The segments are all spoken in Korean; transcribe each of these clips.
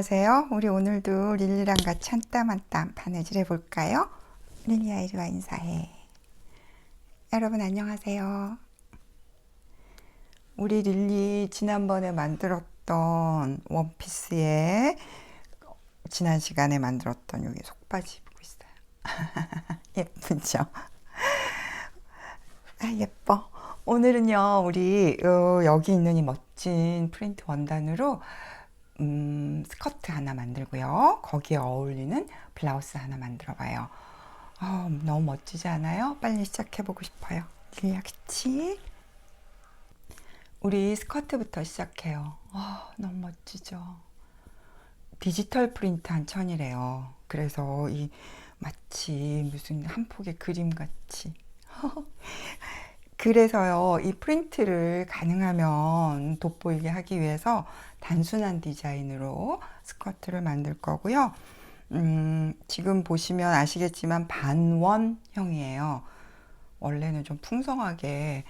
안녕하세요. 우리 오늘도 릴리랑 같이 한 땀 한 땀 바느질 해볼까요? 릴리야, 이리 와, 인사해. 여러분 안녕하세요. 우리 릴리 지난번에 만들었던 원피스에 지난 시간에 만들었던 여기 속바지 입고 있어요. 예쁘죠? 아, 예뻐. 오늘은요, 우리 여기 있는 이 멋진 프린트 원단으로 스커트 하나 만들고요. 거기에 어울리는 블라우스 하나 만들어 봐요. 너무 멋지지 않아요? 빨리 시작해보고 싶어요. 릴리야, 그치? 우리 스커트부터 시작해요. 너무 멋지죠? 디지털 프린트 한 천이래요. 그래서 이 마치 무슨 한 폭의 그림 같이. 그래서요, 이 프린트를 가능하면 돋보이게 하기 위해서 단순한 디자인으로 스커트를 만들 거고요. 지금 보시면 아시겠지만 반원형이에요. 원래는 좀 풍성하게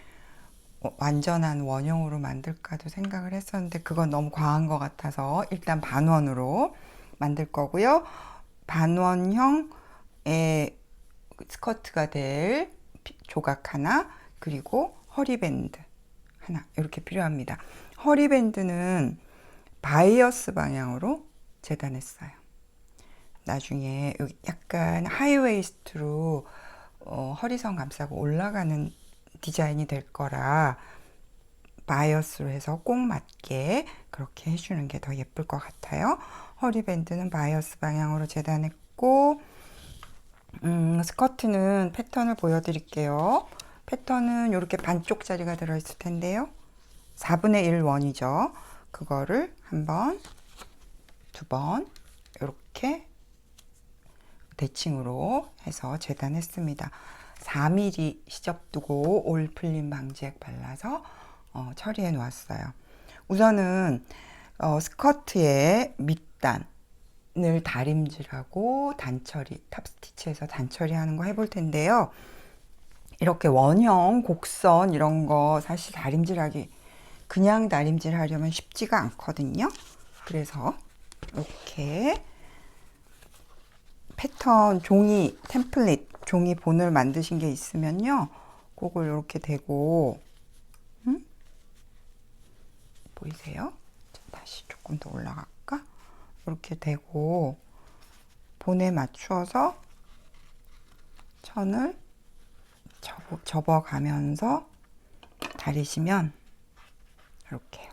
완전한 원형으로 만들까도 생각을 했었는데 그건 너무 과한 것 같아서 일단 반원으로 만들 거고요. 반원형의 스커트가 될 조각 하나, 그리고 허리밴드 하나 이렇게 필요합니다. 허리밴드는 바이어스 방향으로 재단했어요. 나중에 약간 하이웨이스트로 허리선 감싸고 올라가는 디자인이 될 거라 바이어스로 해서 꼭 맞게 그렇게 해주는 게 더 예쁠 것 같아요. 허리밴드는 바이어스 방향으로 재단했고 스커트는 패턴을 보여드릴게요. 패턴은 이렇게 반쪽짜리가 들어있을 텐데요. 4분의 1 원이죠. 그거를 한 번, 두 번 이렇게 대칭으로 해서 재단했습니다. 4mm 시접 두고 올 풀림 방지액 발라서 처리해 놓았어요. 우선은 스커트의 밑단을 다림질하고 단처리, 탑스티치해서 단처리 하는 거 해볼 텐데요. 이렇게 원형, 곡선 이런 거 사실 다림질하기 그냥 다림질 하려면 쉽지가 않거든요. 그래서 이렇게 패턴 종이 템플릿 종이 본을 만드신 게 있으면요, 그걸 이렇게 대고 보이세요? 다시 조금 더 올라갈까? 이렇게 대고 본에 맞추어서 천을 접어가면서 다리시면 이렇게요.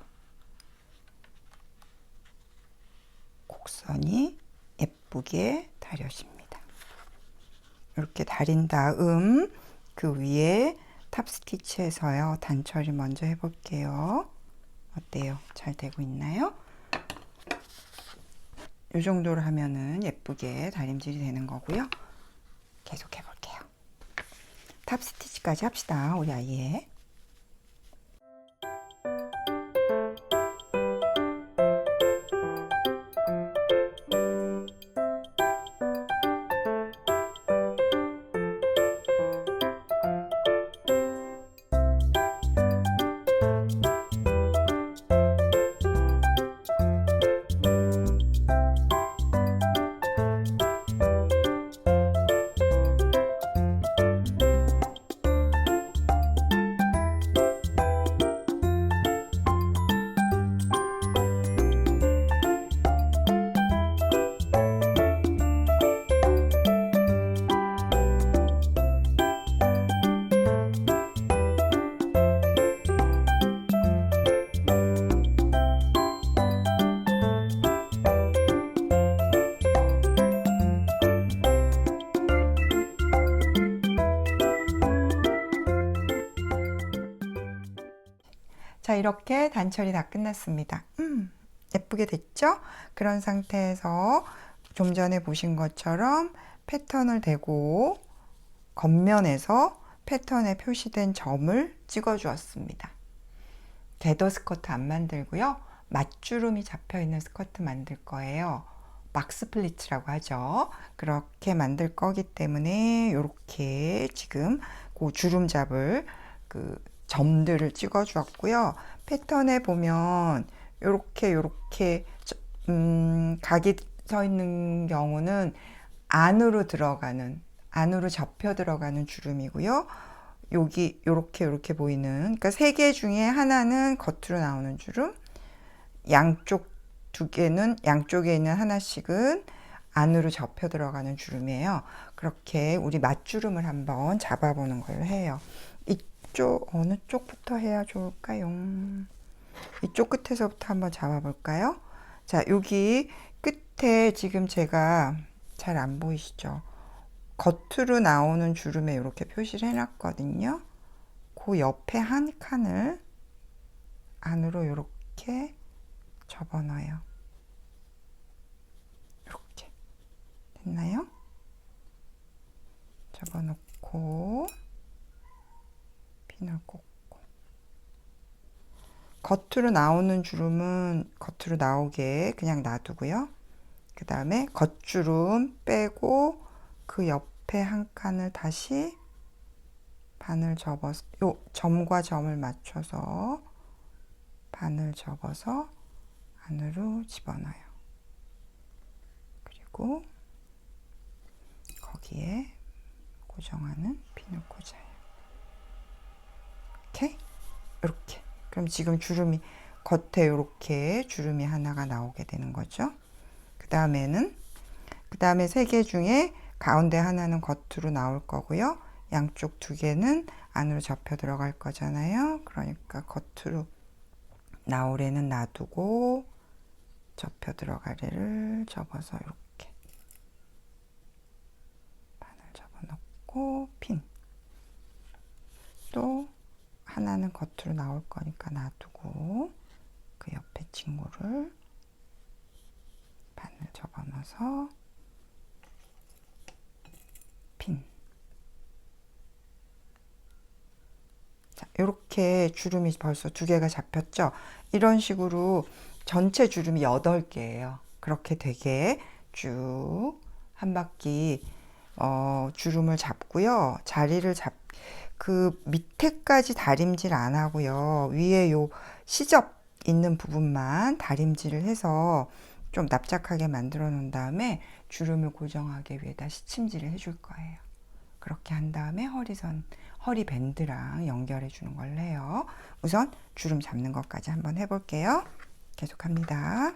곡선이 예쁘게 다려집니다. 이렇게 다린 다음 그 위에 탑스티치해서요, 단처리 먼저 해볼게요. 어때요? 잘 되고 있나요? 이 정도로 하면은 예쁘게 다림질이 되는 거고요. 계속 해볼게요. 탑스티치까지 합시다, 우리 아이의. 자, 이렇게 단처리 다 끝났습니다. 예쁘게 됐죠? 그런 상태에서 좀 전에 보신 것처럼 패턴을 대고 겉면에서 패턴에 표시된 점을 찍어 주었습니다. 겟더 스커트 안 만들고요, 맞주름이 잡혀 있는 스커트 만들 거예요. 박스 플리츠라고 하죠. 그렇게 만들 거기 때문에 이렇게 지금 그 주름 잡을 그 점들을 찍어 주었고요. 패턴에 보면 요렇게 각이 서 있는 경우는 안으로 접혀 들어가는 주름이고요. 여기 요렇게 보이는, 그러니까 세 개 중에 하나는 겉으로 나오는 주름, 양쪽 두 개는, 양쪽에 있는 하나씩은 안으로 접혀 들어가는 주름이에요. 그렇게 우리 맞주름을 한번 잡아보는 걸로 해요. 이쪽 어느 쪽부터 해야 좋을까요? 이쪽 끝에서부터 한번 잡아볼까요? 자, 여기 끝에 지금 제가 잘 안 보이시죠? 겉으로 나오는 주름에 이렇게 표시를 해놨거든요. 그 옆에 한 칸을 안으로 이렇게 접어넣어요. 이렇게 됐나요? 접어놓고 핀을 꽂고, 겉으로 나오는 주름은 겉으로 나오게 그냥 놔두고요. 그 다음에 겉주름 빼고 그 옆에 한 칸을 다시 반을 접어서, 요 점과 점을 맞춰서 반을 접어서 안으로 집어넣어요. 그리고 거기에 고정하는 핀을 꽂아요. 이렇게, 이렇게. 그럼 지금 주름이 겉에 이렇게 주름이 하나가 나오게 되는 거죠. 그 다음에 세 개 중에 가운데 하나는 겉으로 나올 거고요. 양쪽 두 개는 안으로 접혀 들어갈 거잖아요. 그러니까 겉으로 나오래는 놔두고 접혀 들어가래를 접어서 이렇게 반을 접어놓고 핀. 또 하나는 겉으로 나올 거니까 놔두고 그 옆에 친구를 반을 접어넣어서 핀. 자, 이렇게 주름이 벌써 두 개가 잡혔죠. 이런 식으로 전체 주름이 8개예요. 그렇게 되게 쭉 한 바퀴 주름을 잡고요. 그 밑에까지 다림질 안 하고요. 위에 요 시접 있는 부분만 다림질을 해서 좀 납작하게 만들어 놓은 다음에 주름을 고정하기 위해다 시침질을 해줄 거예요. 그렇게 한 다음에 허리 밴드랑 연결해 주는 걸로 해요. 우선 주름 잡는 것까지 한번 해볼게요. 계속합니다.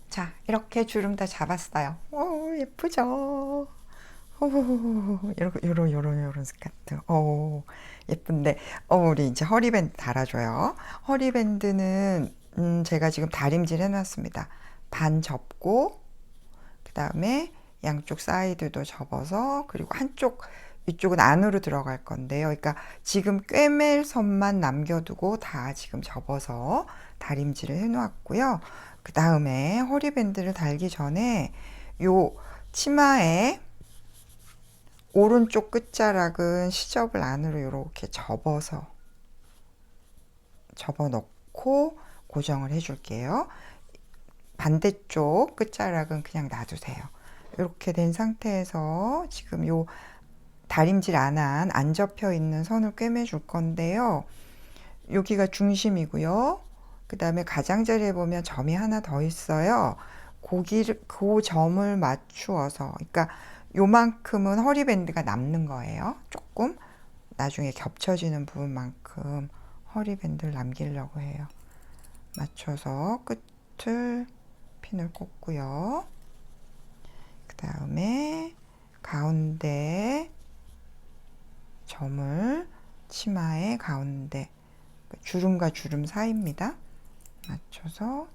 자, 이렇게 주름 다 잡았어요. 오, 예쁘죠? 오, 요런 스카트. 오, 예쁜데. 우리 이제 허리밴드 달아줘요. 허리밴드는, 제가 지금 다림질 해놨습니다. 반 접고, 그 다음에 양쪽 사이드도 접어서, 그리고 이쪽은 안으로 들어갈 건데요. 그러니까 지금 꿰맬 선만 남겨두고 다 지금 접어서 다림질을 해놓았고요. 그 다음에 허리밴드를 달기 전에 요 치마에 오른쪽 끝자락은 시접을 안으로 이렇게 접어놓고 고정을 해줄게요. 반대쪽 끝자락은 그냥 놔두세요. 이렇게 된 상태에서 지금 요 다림질 안 접혀 있는 선을 꿰매 줄 건데요. 여기가 중심이고요. 그 다음에 가장자리에 보면 점이 하나 더 있어요. 그 점을 맞추어서, 그러니까 요만큼은 허리밴드가 남는 거예요. 조금 나중에 겹쳐지는 부분만큼 허리밴드를 남기려고 해요. 맞춰서 끝을 핀을 꽂고요. 그 다음에 가운데 점을 치마의 가운데 주름과 주름 사이입니다. 맞춰서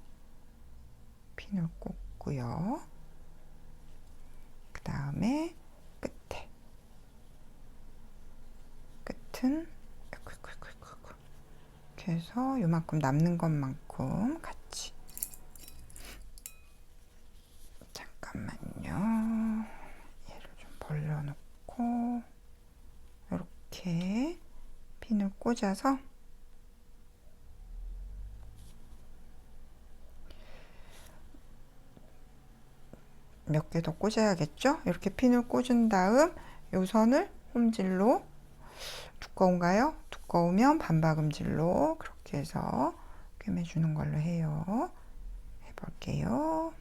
핀을 꽂고요. 그 다음에 끝은 이렇게 해서 요만큼 남는 것만큼 같이 잠깐만요. 얘를 좀 벌려놓고 이렇게 핀을 꽂아서 몇 개 더 꽂아야겠죠? 이렇게 핀을 꽂은 다음 요 선을 홈질로 두꺼운가요? 두꺼우면 반박음질로 그렇게 해서 꿰매주는 걸로 해요. 해볼게요.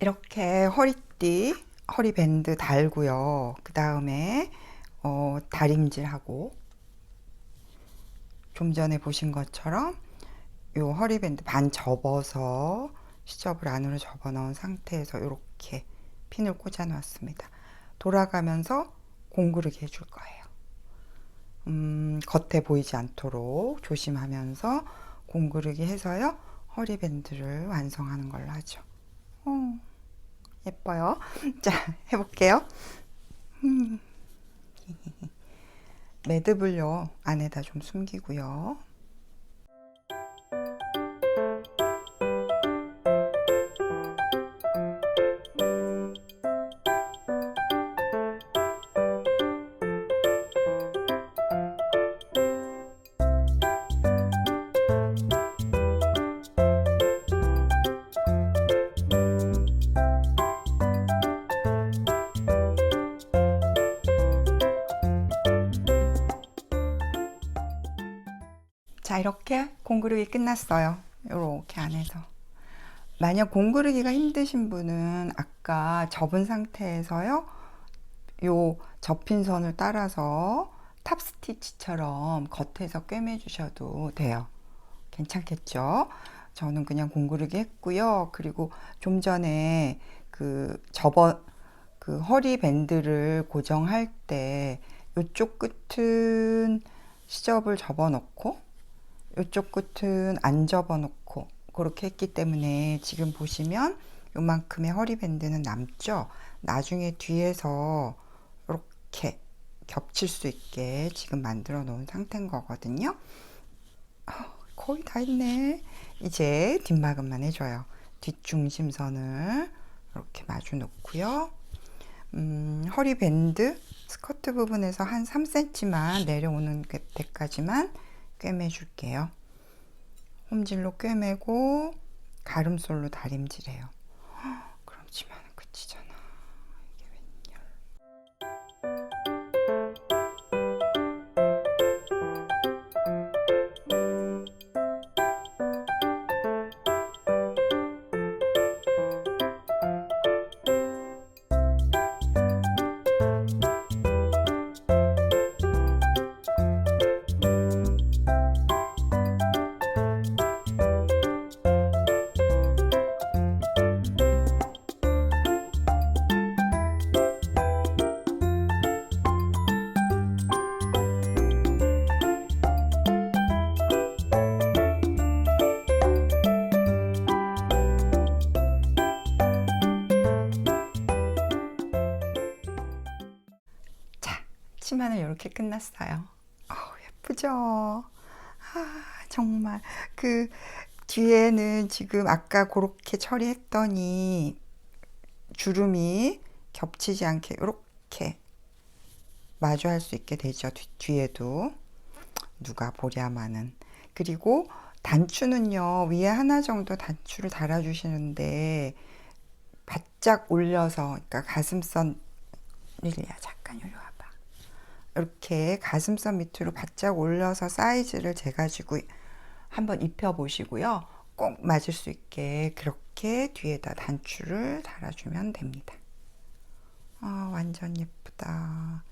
이렇게 허리띠, 허리밴드 달고요. 그 다음에 다림질하고 좀 전에 보신 것처럼 요 허리밴드 반 접어서 시접을 안으로 접어 넣은 상태에서 이렇게 핀을 꽂아 놨습니다. 돌아가면서 공구르기 해줄 거예요. 겉에 보이지 않도록 조심하면서 공구르기 해서요. 허리밴드를 완성하는 걸로 하죠. 예뻐요. 자, 해볼게요. 매듭을요, 안에다 좀 숨기고요. 자, 이렇게 공구르기 끝났어요. 이렇게 안에서. 만약 공구르기가 힘드신 분은 아까 접은 상태에서요, 요 접힌 선을 따라서 탑 스티치처럼 겉에서 꿰매 주셔도 돼요. 괜찮겠죠? 저는 그냥 공구르기 했고요. 그리고 좀 전에 그 허리 밴드를 고정할 때 이쪽 끝은 시접을 접어 놓고 이쪽 끝은 안 접어 놓고 그렇게 했기 때문에 지금 보시면 요만큼의 허리밴드는 남죠. 나중에 뒤에서 이렇게 겹칠 수 있게 지금 만들어 놓은 상태인 거거든요. 거의 다 했네. 이제 뒷마감만 해줘요. 뒷중심선을 이렇게 마주 놓고요. 허리밴드 스커트 부분에서 한 3cm만 내려오는 데까지만 꿰매 줄게요. 홈질로 꿰매고 가름솔로 다림질해요. 그럼 치마는 끝이잖아. 이게 웬열. 치마는 이렇게 끝났어요. 예쁘죠? 정말 그 뒤에는 지금 아까 그렇게 처리했더니 주름이 겹치지 않게 이렇게 마주할 수 있게 되죠. 뒤에도 누가 보랴마는. 그리고 단추는요, 위에 하나 정도 단추를 달아주시는데 바짝 올려서, 그러니까 가슴선, 릴리야 잠깐 여기 와봐. 이렇게 가슴선 밑으로 바짝 올려서 사이즈를 재가지고 한번 입혀보시고요. 꼭 맞을 수 있게 그렇게 뒤에다 단추를 달아주면 됩니다. 완전 예쁘다.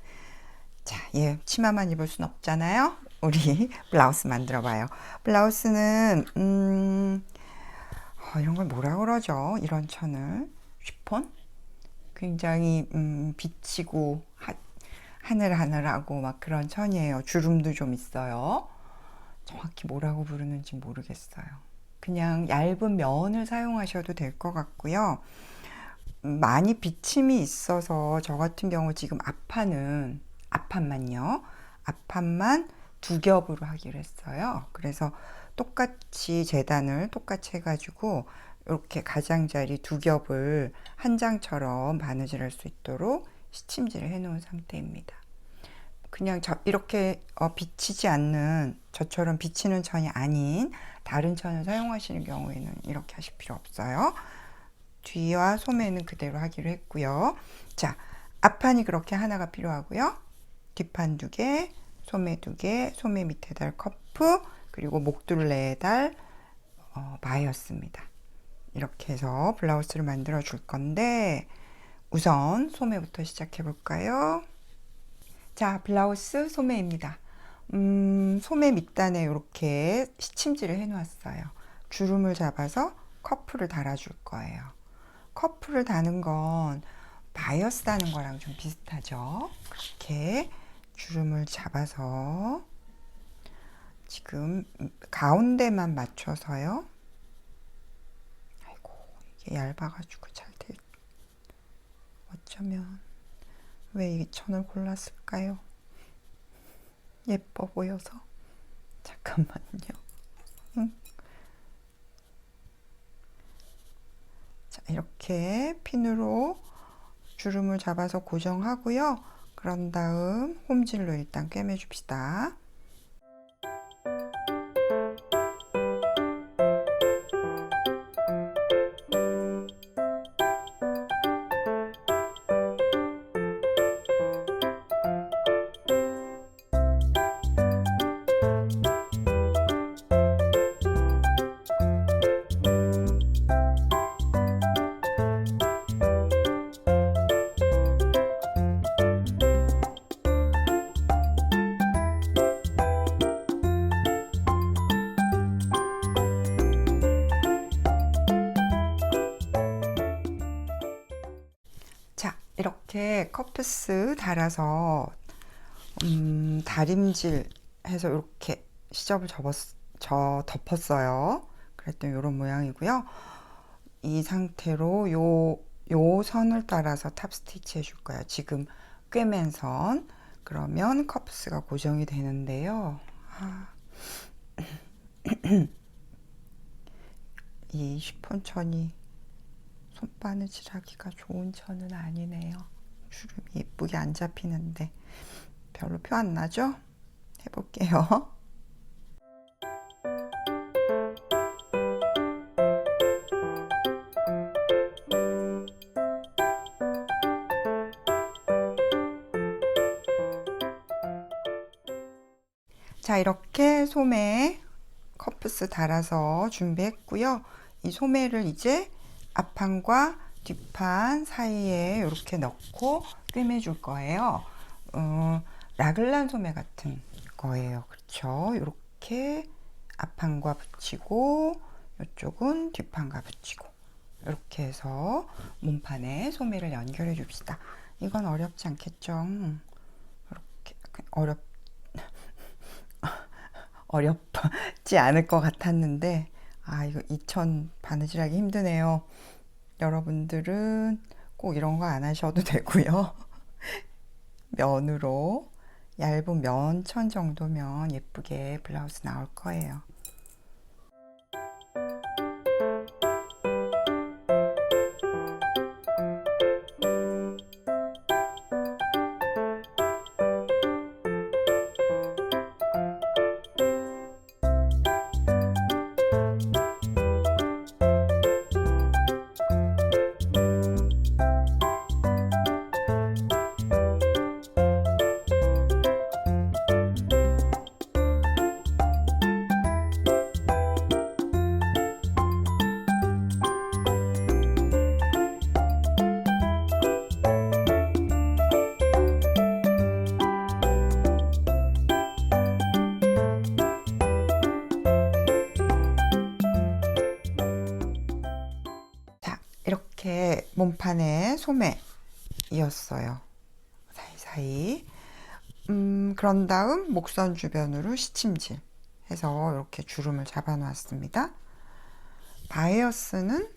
자, 얘 치마만 입을 순 없잖아요. 우리 블라우스 만들어 봐요. 블라우스는 이런 걸 뭐라 그러죠? 이런 천을 쉬폰? 굉장히 비치고 하늘하늘하고 막 그런 천이에요. 주름도 좀 있어요. 정확히 뭐라고 부르는지 모르겠어요. 그냥 얇은 면을 사용하셔도 될 것 같고요. 많이 비침이 있어서 저 같은 경우 지금 앞판만요. 앞판만 두 겹으로 하기로 했어요. 그래서 똑같이 재단을 똑같이 해가지고 이렇게 가장자리 두 겹을 한 장처럼 바느질할 수 있도록 시침질을 해 놓은 상태입니다. 그냥 이렇게 비치지 않는, 저처럼 비치는 천이 아닌 다른 천을 사용하시는 경우에는 이렇게 하실 필요 없어요. 뒤와 소매는 그대로 하기로 했고요. 자, 앞판이 그렇게 하나가 필요하고요. 뒷판 2개, 소매 2개, 소매 밑에 달 커프, 그리고 목둘레에 달 바였습니다. 이렇게 해서 블라우스를 만들어 줄 건데, 우선 소매부터 시작해 볼까요? 자, 블라우스 소매입니다. 소매 밑단에 이렇게 시침질을 해 놓았어요. 주름을 잡아서 커프를 달아줄 거예요. 커프를 다는 건 바이어스 다는 거랑 좀 비슷하죠. 그렇게 주름을 잡아서 지금 가운데만 맞춰서요. 아이고, 이게 얇아가지고 잘 돼. 어쩌면 왜 이 천을 골랐을까요? 예뻐 보여서. 잠깐만요. 자, 이렇게 핀으로 주름을 잡아서 고정하고요. 그런 다음 홈질로 일단 꿰매줍시다. 이렇게 커프스 달아서 다림질 해서 이렇게 시접을 덮었어요. 그랬더니 이런 모양이고요. 이 상태로 요 선을 따라서 탑 스티치 해줄 거예요. 지금 꿰맨 선. 그러면 커프스가 고정이 되는데요. 이 쉬폰 천이 손바느질 하기가 좋은 천은 아니네요. 주름이 예쁘게 안 잡히는데 별로 표 안 나죠? 해볼게요. 자, 이렇게 소매 커프스 달아서 준비했고요. 이 소매를 이제 앞판과 뒷판 사이에 이렇게 넣고 꿰매 줄 거예요. 라글란 소매 같은 거예요. 그렇죠? 이렇게 앞판과 붙이고 이쪽은 뒷판과 붙이고 이렇게 해서 몸판에 소매를 연결해 줍시다. 이건 어렵지 않겠죠? 이렇게 어렵지 않을 것 같았는데 이거 2천 바느질하기 힘드네요. 여러분들은 꼭 이런 거 안 하셔도 되고요. 면으로 얇은 면천 정도면 예쁘게 블라우스 나올 거예요. 이렇게 몸판에 소매 이었어요. 사이사이. 그런 다음 목선 주변으로 시침질 해서 이렇게 주름을 잡아 놨습니다. 바이어스는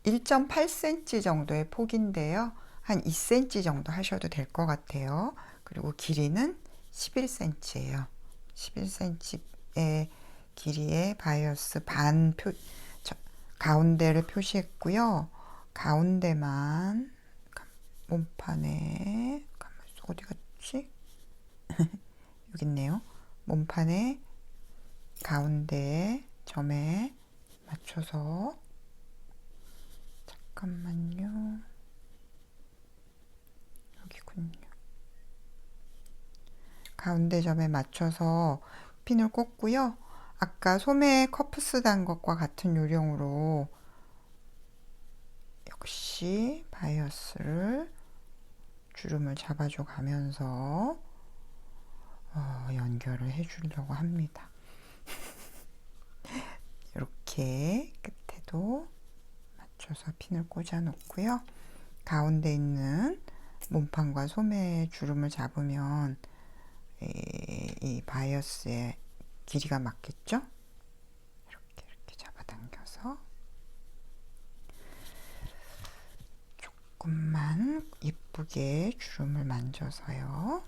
1.8cm 정도의 폭인데요. 한 2cm 정도 하셔도 될 것 같아요. 그리고 길이는 11cm예요. 11cm의 길이의 바이어스 가운데를 표시했고요. 가운데만 몸판에 어디 갔지? 여기 있네요. 몸판에 가운데 점에 맞춰서 잠깐만요. 여기군요. 가운데 점에 맞춰서 핀을 꽂고요. 아까 소매 커프스 단 것과 같은 요령으로 역시 바이어스를 주름을 잡아줘 가면서 연결을 해주려고 합니다. 이렇게 끝에도 맞춰서 핀을 꽂아 놓고요. 가운데 있는 몸판과 소매의 주름을 잡으면 이 바이어스의 길이가 맞겠죠? 이렇게 잡아당겨서 조금만 예쁘게 주름을 만져서요.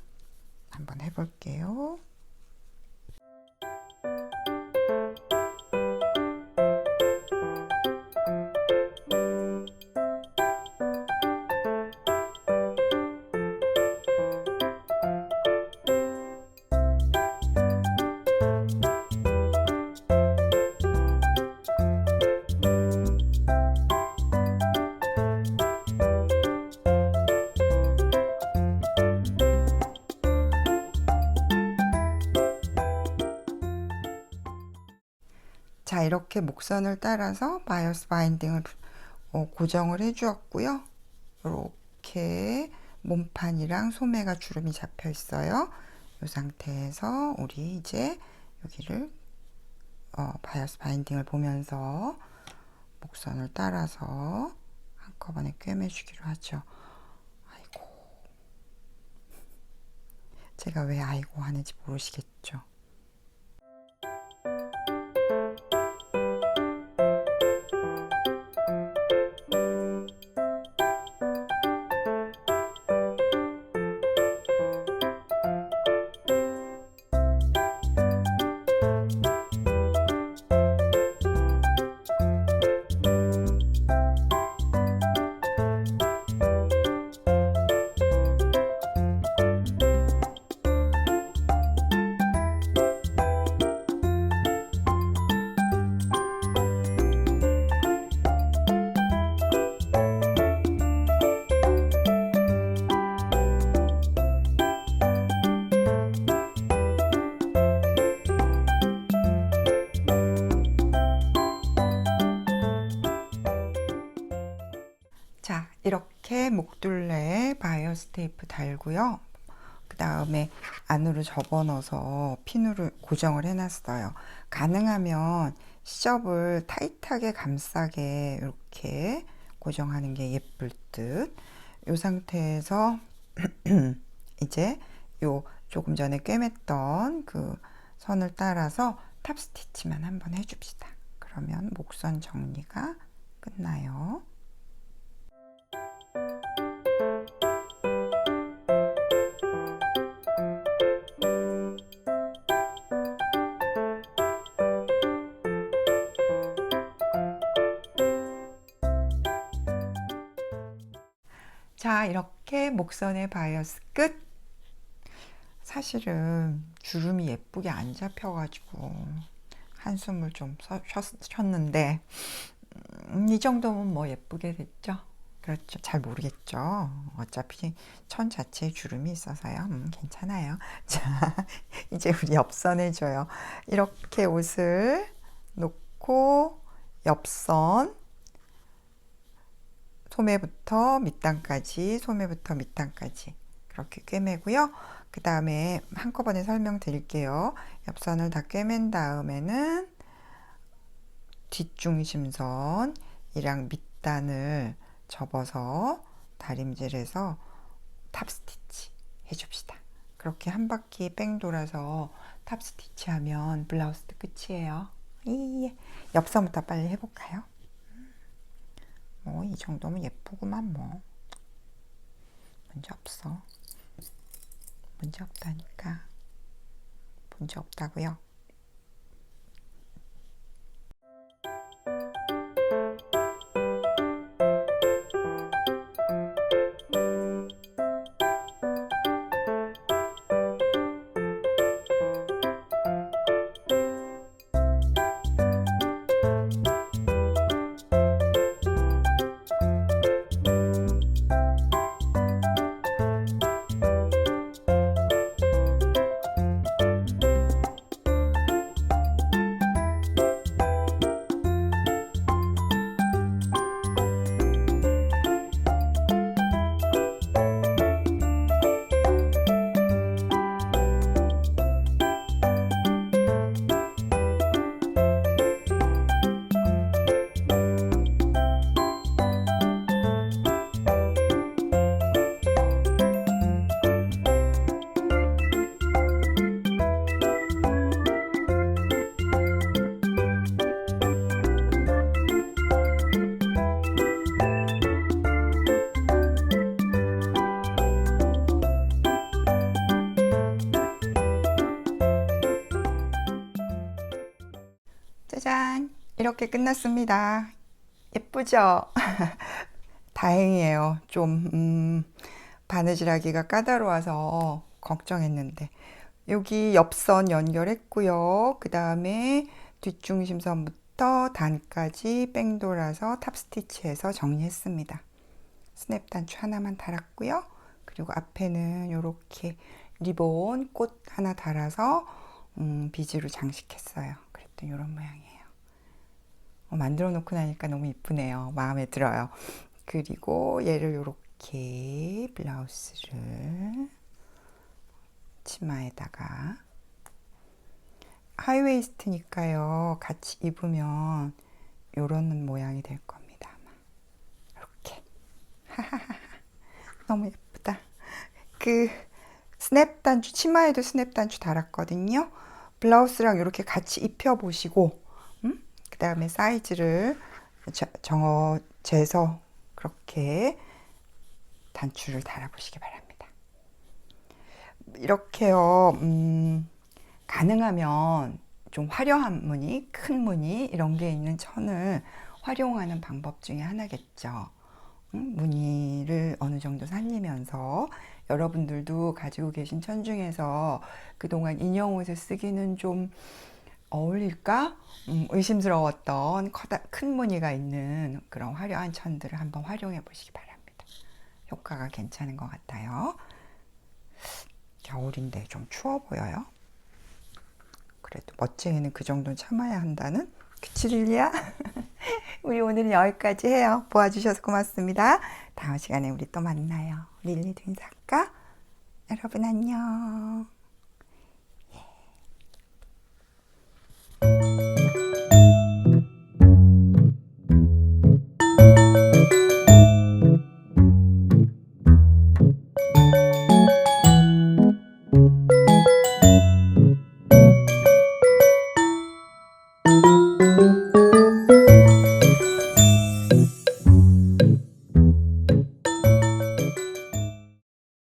한번 해볼게요. 자, 이렇게 목선을 따라서 바이어스 바인딩을 고정을 해 주었고요. 이렇게 몸판이랑 소매가 주름이 잡혀 있어요. 이 상태에서 우리 이제 여기를 바이어스 바인딩을 보면서 목선을 따라서 한꺼번에 꿰매주기로 하죠. 아이고, 제가 왜 아이고 하는지 모르시겠죠? 자, 이렇게 목둘레에 바이어스 테이프 달고요. 그 다음에 안으로 접어넣어서 핀으로 고정을 해놨어요. 가능하면 시접을 타이트하게 감싸게 이렇게 고정하는 게 예쁠 듯. 이 상태에서 이제 요 조금 전에 꿰맸던 그 선을 따라서 탑 스티치만 한번 해줍시다. 그러면 목선 정리가 끝나요. 자, 이렇게 목선의 바이어스 끝. 사실은 주름이 예쁘게 안 잡혀가지고 한숨을 좀 쉬었는데 이 정도면 뭐 예쁘게 됐죠? 그렇죠. 잘 모르겠죠. 어차피 천 자체에 주름이 있어서요. 괜찮아요. 자, 이제 우리 옆선 해줘요. 이렇게 옷을 놓고 옆선 소매부터 밑단까지, 소매부터 밑단까지 그렇게 꿰매고요. 그 다음에 한꺼번에 설명드릴게요. 옆선을 다 꿰맨 다음에는 뒷중심선이랑 밑단을 접어서 다림질해서 탑스티치 해줍시다. 그렇게 한 바퀴 뺑 돌아서 탑스티치 하면 블라우스도 끝이에요. 옆선부터 빨리 해볼까요? 뭐 이 정도면 예쁘구만 뭐. 문제 없어. 문제 없다니까. 문제 없다고요. 짜잔! 이렇게 끝났습니다. 예쁘죠? 다행이에요. 좀 바느질하기가 까다로워서 걱정했는데 여기 옆선 연결했고요. 그 다음에 뒷중심선부터 단까지 뺑 돌아서 탑스티치해서 정리했습니다. 스냅 단추 하나만 달았고요. 그리고 앞에는 이렇게 리본 꽃 하나 달아서 비즈로 장식했어요. 그랬더니 이런 모양이에요. 만들어 놓고 나니까 너무 이쁘네요. 마음에 들어요. 그리고 얘를 이렇게 블라우스를 치마에다가 하이웨이스트니까요. 같이 입으면 이런 모양이 될 겁니다. 아마. 이렇게. 너무 예쁘다. 그 스냅 단추, 치마에도 스냅 단추 달았거든요. 블라우스랑 이렇게 같이 입혀보시고 그 다음에 사이즈를 재서 그렇게 단추를 달아보시기 바랍니다. 이렇게요. 가능하면 좀 화려한 무늬, 큰 무늬 이런 게 있는 천을 활용하는 방법 중에 하나겠죠. 무늬를 어느 정도 살리면서 여러분들도 가지고 계신 천 중에서 그동안 인형 옷에 쓰기는 좀 어울릴까? 의심스러웠던 큰 무늬가 있는 그런 화려한 천들을 한번 활용해 보시기 바랍니다. 효과가 괜찮은 것 같아요. 겨울인데 좀 추워 보여요. 그래도 멋쟁이는 그 정도는 참아야 한다는? 그치 릴리야? 우리 오늘은 여기까지 해요. 보아주셔서 고맙습니다. 다음 시간에 우리 또 만나요. 릴리도 인사할까? 여러분 안녕. Thank you.